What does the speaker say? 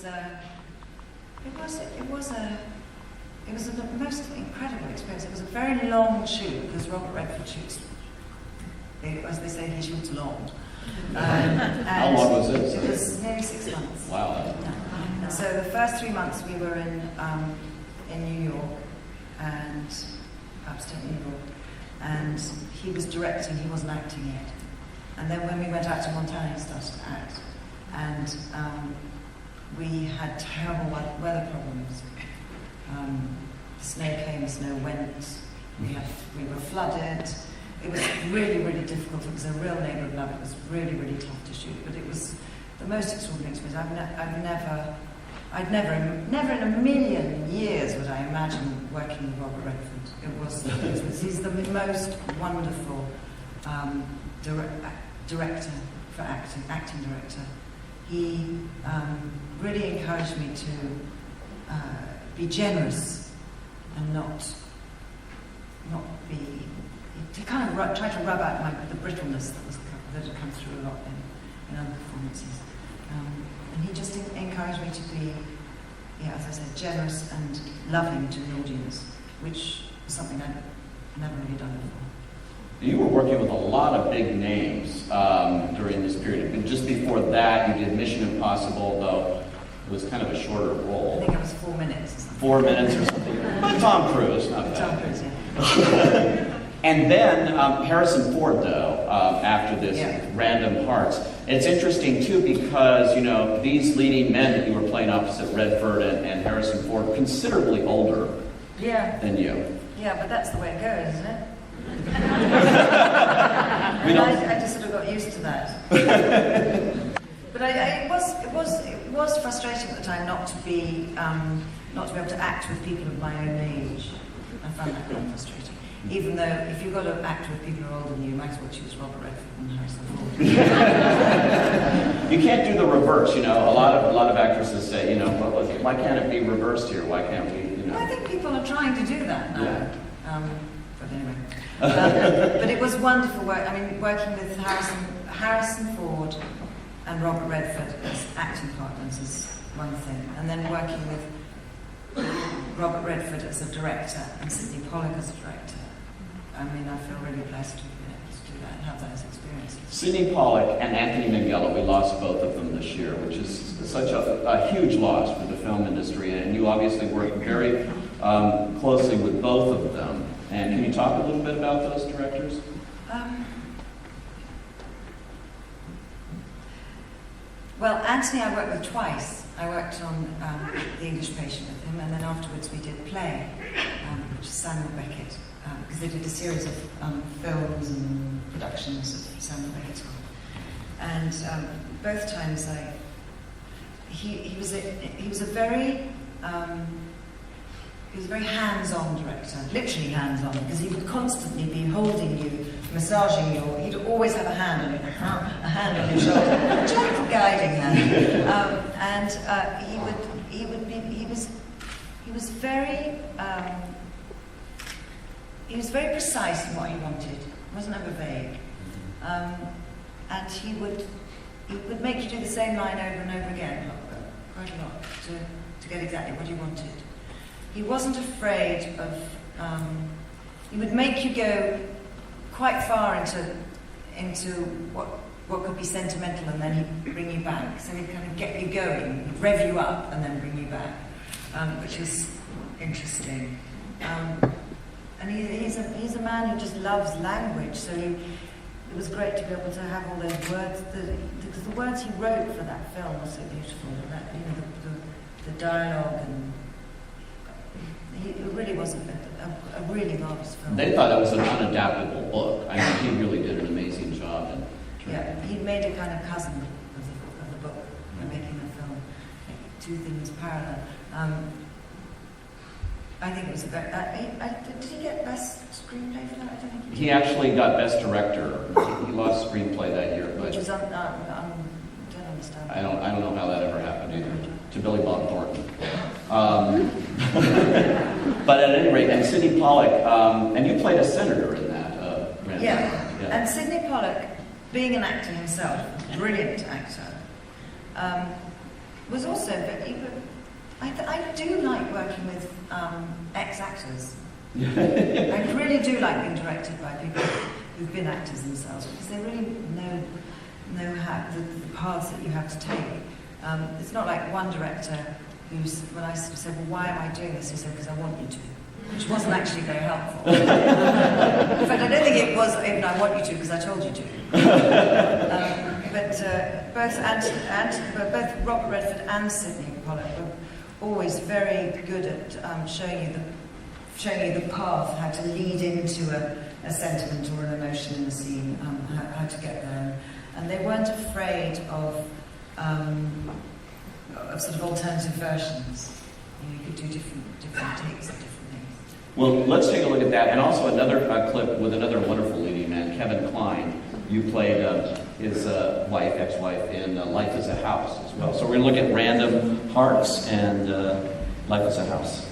the most incredible experience. It was a very long shoot because Robert Redford shoots, as they say, he shoots long. How long was it? It was nearly 6 months. Wow. And so the first 3 months we were in New York and upstate New York, and he was directing, he wasn't acting yet. And then when we went out to Montana, he started to act. And we had terrible weather problems. The snow came, the snow went. We were flooded. It was really, really difficult. It was a real labour of love. It was really, really tough to shoot. But it was the most extraordinary experience. I'd never in a million years would I imagine working with Robert Redford. He's the most wonderful director for acting director. He really encouraged me to be generous and not be, to kind of try to rub out the brittleness that had come through a lot in other performances. And he just encouraged me to be, as I said, generous and loving to the audience, which is something I'd never really done before. You were working with a lot of big names during this period. And just before that, you did Mission Impossible, though it was kind of a shorter role. I think it was 4 minutes or something. 4 minutes or something. But Tom Cruise, not bad. Tom Cruise, yeah. And then Harrison Ford, though, after this, Random Hearts. And it's interesting, too, because, these leading men that you were playing opposite, Redford and Harrison Ford, considerably older than you. Yeah, but that's the way it goes, isn't it? I just sort of got used to that. But it was frustrating at the time not to be able to act with people of my own age. I found that quite frustrating. Even though if you've got to act with people who are older than you, you might as well choose Robert Redford and Harrison Ford. You can't do the reverse, A lot of actresses say, why can't it be reversed here? Why can't we, Well, I think people are trying to do that now. Yeah. But anyway. But it was wonderful work. I mean, working with Harrison Ford and Robert Redford as acting partners is one thing, and then working with Robert Redford as a director and Sidney Pollack as a director. I mean, I feel really blessed to have been able to do that and have those experiences. Sidney Pollack and Anthony Minghella, we lost both of them this year, which is such a huge loss for the film industry, and you obviously worked very closely with both of them. And can you talk a little bit about those directors? Well, Anthony I worked with twice. I worked on The English Patient with him, and then afterwards we did Play, which is Samuel Beckett, because they did a series of films and productions of Samuel Beckett's work. And both times he was a very hands-on director, literally hands-on, because he would constantly be holding you, massaging you. He'd always have a hand on your shoulder, gentle guiding hand. He was very precise in what he wanted. He wasn't ever vague. And he would make you do the same line over and over again, quite a lot, to get exactly what he wanted. He wasn't afraid of. He would make you go quite far into what could be sentimental, and then he'd bring you back. So he'd kind of get you going, he'd rev you up, and then bring you back, which was interesting. And he's a man who just loves language. So it was great to be able to have all those words. Because the words he wrote for that film were so beautiful. The dialogue and. It really was a really marvelous film. They thought it was an unadaptable book. I mean, he really did an amazing job. He made a kind of cousin of the book by making the film. Two things parallel. I think it was a very... did he get best screenplay for that? I don't think he did. He actually got best director. He lost screenplay that year. But which was... I don't understand. I don't know how that ever happened either. To Billy Bob Thornton. But at any rate, and Sidney Pollack, and you played a senator in that. Yeah, and Sidney Pollack, being an actor himself, brilliant actor, was also, I do like working with ex-actors. I really do like being directed by people who've been actors themselves, because they really know how the paths that you have to take. It's not like one director who's, when I said, well, why am I doing this? He said, because I want you to, which wasn't actually very helpful. In fact, I don't think it was even I want you to, because I told you to. Both Robert Redford and Sidney Pollack were always very good at showing you the path, how to lead into a sentiment or an emotion in the scene, how to get there. And they weren't afraid of sort of alternative versions. You could do different takes of different things. Well, let's take a look at that. And also another clip with another wonderful leading man, Kevin Kline. You played his ex-wife in Life is a House as well. So we're going to look at Random Hearts and Life is a House.